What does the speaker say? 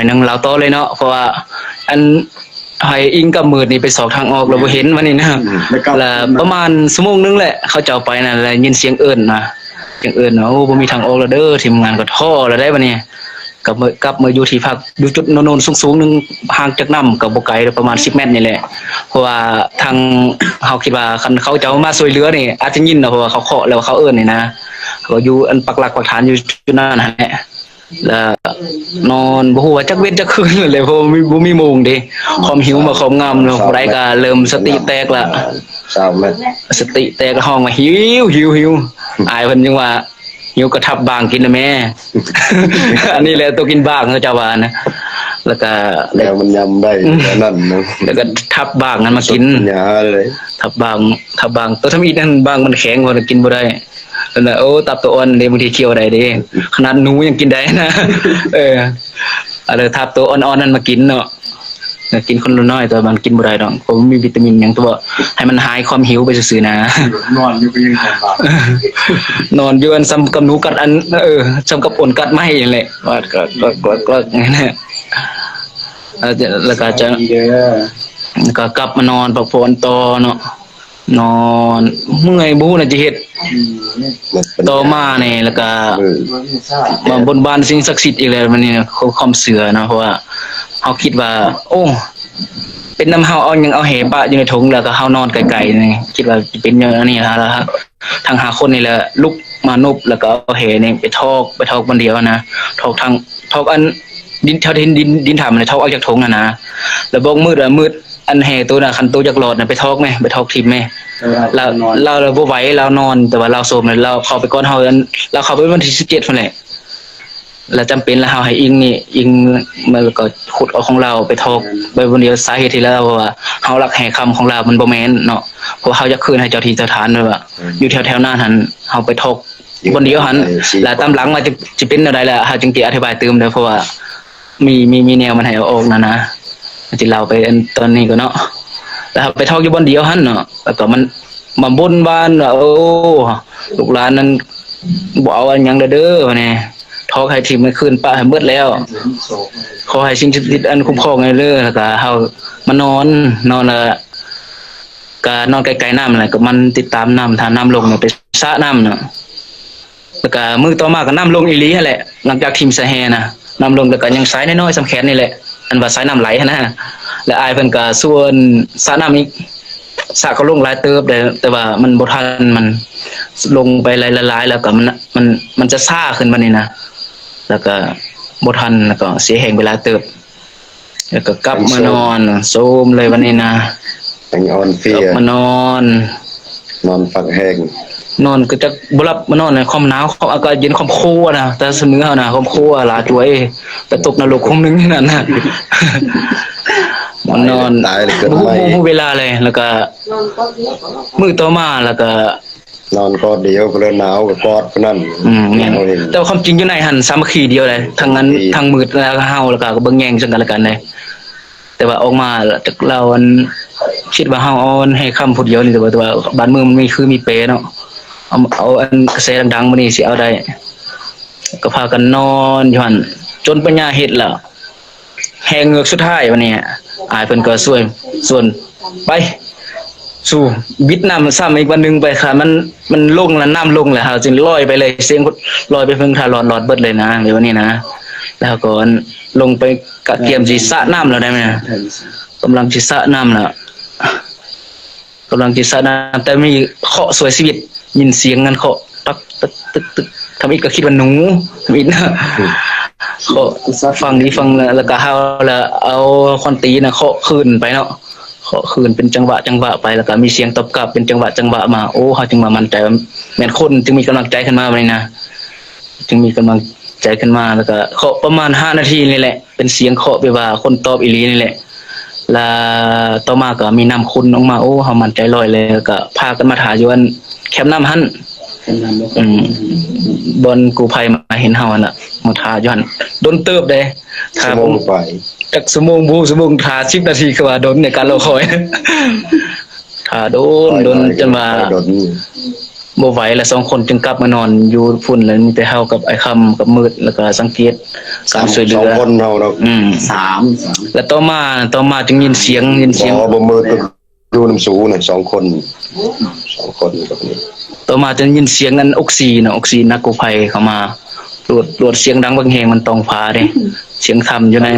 นึงเราโตเลยเนาะเพราะว่าอันให้อิงกับมือนี่ไปสอบทางออกเราบ่เห็นวันนี้นะแล้วประมาณชั่วโมงนึงแหละเขาจะเอาไปน่ะแล้วยินเสียงเอิ้นนะเสียงเอิ้นโอ้บ่มีทางออกแล้วเด้อทีมงานก็ท้อแล้วได้บัดนี้กลับมาอยู่ที่พักอยู่จุดโน่นๆสูงๆนึงห่างจากน้ำก็บ่ไกลประมาณ10 เมตรนี่แหละเพราะว่าทางเฮาคิดว่าคันเขาจะมาช่วยเหลือนี่อาจจะยินเนาะเพราะว่าเขาเคาะแล้วเขาเอิ้นนี่นะเขาอยู่อันปักหลักปักฐานอยู่จุดนั้นนั่นแหละแล้วนอนบ่ฮู้ว่าจักเว้นจักคืนเลยเพราะบ่มีโมงเด้ความหิวมาครอบงำเนาะผู้ใดก็เริ่มสติแตกละ20 เมตรสติแตกห้องว่าหิวอายเพิ่นยังว่าหิวก็ทับบางกินนะแม่ อันนี้แหละตัวกินบางเขาเจ้าว่านะแล้วก็แล้วมันยำได้นั่นเนาะแล้วก็ทับบางนั้นมากินยาเลยทับบางตัวทำอีนั่นบางมันแข็งมันกินบ่ได้นั่นน่ะโอ้ตับตัวอ่อนเด้บางทีเคี้ยวได้เด้ขนาดหนูยังกินได้นะอะไรทับตัวอ่อนๆนั้นมากินเนาะกินคนละน้อยแต่มันกินบ่ได้ดอกเพราะมันมีวิตามินหยังตัวให้มันหายความหิวไปซื่อๆนะนอนอยู่ก็ยังลำบากนอนอยู่อันซ้ำกับหนูกัดอันซ้ำกับอ่นกัดไม่นั่นแหละว่าก็นั่นแหละแล้วก็จะก็กลับมานอนพักผ่อนต่อเนาะนอนเมื่อยบู๊น่ะจะเฮ็ดต่อมานี่แล้วก็มาบนบานสิ่งศักดิ์สิทธิ์อีกแล้วมันนี่ความเชื่อเนาะเพราะว่าเฮาคิดว่าโอ้เป็นน้ำเฮาเอาหยังเอาแหปะอยู่ในถุงแล้วก็เฮานอนไกลๆนี่คิดว่าสิเป็นอย่างนี้แล้วครับทั้ง5 คนนี่แหละลุกมานบแล้วก็เอาแหนี่ไปทอกคนเดียวนะทอกอันดินแถวดินถ้ำนี่ทอกออกจากถุงนะแล้วบอกมืดอันแห่ตัวน่ะคันตัวจากหลอดน่ะไปทอกแม่ไปทอกทิ่มแม่เราบ่ไหวเรานอนแต่ว่าเราโซมเลยเราเข้าไปก่อนเฮาเราเข้าไปวันที่17พุ่นแหละแล้วจำเป็นแล้วเฮาให้อิงมันก็ขุดเอาของเราไปทอกไปบนเดียวสาเหตุที่แล้วว่าเฮารักแห่คำของเรามันบ่แม่นเนาะเพราะเฮาอยากคืนให้เจ้าที่เจ้าทานด้วยว่าอยู่แถวๆนั้นหั่นเฮาไปทอกบนเดียวหั่นแล้วตามหลังมาจะเป็นอะไรล่ะเฮาจึงสิอธิบายเติมเด้อเพราะว่ามีแนวมันให้เอาออกนะสิเล่าไปตอนนี้ก็เนาะแล้วไปทอกอยู่บนเดียวหั่นเนาะแล้วก็มันมาบนบ้านว่าโอ้ลูกหลานนั้นบ่เอาอันหยังเด้อว่าแน่ทอกให้ทิ่มให้คืนป้าให้เบิดแล้วขอให้สิ่งศักดิ์สิทธิ์อันคุ้มครองให้เด้อแล้วก็เฮามานอนแล้วก็นอนไกลๆน้ำนั่นแหละก็มันติดตามน้ำถ้าน้ำลงเนี่ยไปสระน้ำเนาะแล้วก็มื้อต่อมาก็น้ำลงอีหลีนั่นแหละหลังจากทิ่มใส่แห่น่ะน้ำลงแล้วก็ยังสายน้อยๆสำแขนนี่แหละอันว่าสายน้ำไหลนะแล้วอายเพิ่นก็ส่วนสระน้ำอีกสระก็ลงหลายเติบแต่ว่ามันบ่ทันมันลงไปหลายๆแล้วก็มันจะซ่าขึ้นมานี่นะแล้วก็บ่ทันแล้วก็เสียแรงไปหลายเติบแล้วก็กลับมานอนโซมเลยวันนี้นะยังอ่อนเพลียมานอนฝักแห้งนอนก็จะบ่หลับมานอนในความหนาวความอากาศเย็นความโคนะแต่เสมอเฮานะความโคหลาจวยไปตกนรกคงนึงนั่นน่ะมันนอนตายเลยเกิดไม่เวลาเลยแล้วก็มื้อต่อมาแล้วก็นอนกอดเดียวก็เลยหนาวก็กอดปานนั้นเนี่ยแต่ความจริงอยู่ในหันสามัคคีเดียวเลยทั้งนั้นทั้งมืดแล้วก็เฮาแล้วก็เบิ่งแย่งซึ่งกันและกันเลยแต่ว่าออกมาจากเราอันคิดว่าเฮาเอาให้คำพูดเดียวนี่แต่ว่าบ้านเมืองมันมีเปเนาะเอาอันกระแสดังๆมื้อนี้สิเอาได้ก็พากันนอนอยู่หั่นจนปัญญาเฮ็ดแล้วแหงเงือกสุดท้ายวันนี้อายเพิ่นก็ส่วนไปสู่บิดน้ำซ้ำอีกวันนึงไปค่ะมันลงแล้วน้ำลงแล้วเฮาจึงลอยไปเลยเสียงลอยไปเพิ่งทาหลอดเบิดเลยนะในวันนี้นะแล้วก็ลงไปกะเกียมสิสระน้ำแล้วได้มั้ยกำลังสิสระน้ำแล้วแต่มีเคาะสวยชีวิตยินเสียงกันเคาะตักตึกทำอีกก็คิดว่าหนูทำอีกนะเคาะฟังนี้ฟังแล้วก็เฮาแล้วเอาคอนตีน่ะเคาะคืนไปเนาะเคาะคืนเป็นจังหวะไปแล้วก็มีเสียงตอบกลับเป็นจังหวะมาโอ้เฮาจึงมามั่นใจแม่นคนจึงมีกำลังใจขึ้นมาบัดนี้นะจึงมีกำลังใจขึ้นมาแล้วก็เคาะประมาณ5 นาทีนี่แหละเป็นเสียงเคาะไปว่าคนตอบอีหลีนี่แหละแล้วต่อมาก็มีน้ำคุณออกมาโอ้เฮามั่นใจร้อยเลยก็พากันมาถ่ายอยู่อันแคมป์น้ำหั่นบนกูภัยมาเห็นเฮาน่ะมาถ่ายอยู่หั่นโดนเติบเด้ถ่าผมไปจักชั่วโมงถ่าย10 นาทีคือว่าโดนในการรอคอยถ่าโดนจนว่า บ่ไหวแล้ว2คนจึงกลับมานอนอยู่พุ่นแล้วมีแต่เฮากับไอ้คำกับมืดแล้วก็สังเกตการช่วยเหลื สอง อ คนเฮาเนาะ สาม แล้วต่อมาจึงยินเสียง บ่มือก็อยู่น้ำสูน่ะ2 คน2 คนแบบนี้ ต่อมาจึงยินเสียงนั้นออกซินักกู้ภัยเข้ามาตรวจเสียงดังบางแห่งมันต้องพาเด้เสียงทำอยู่ใน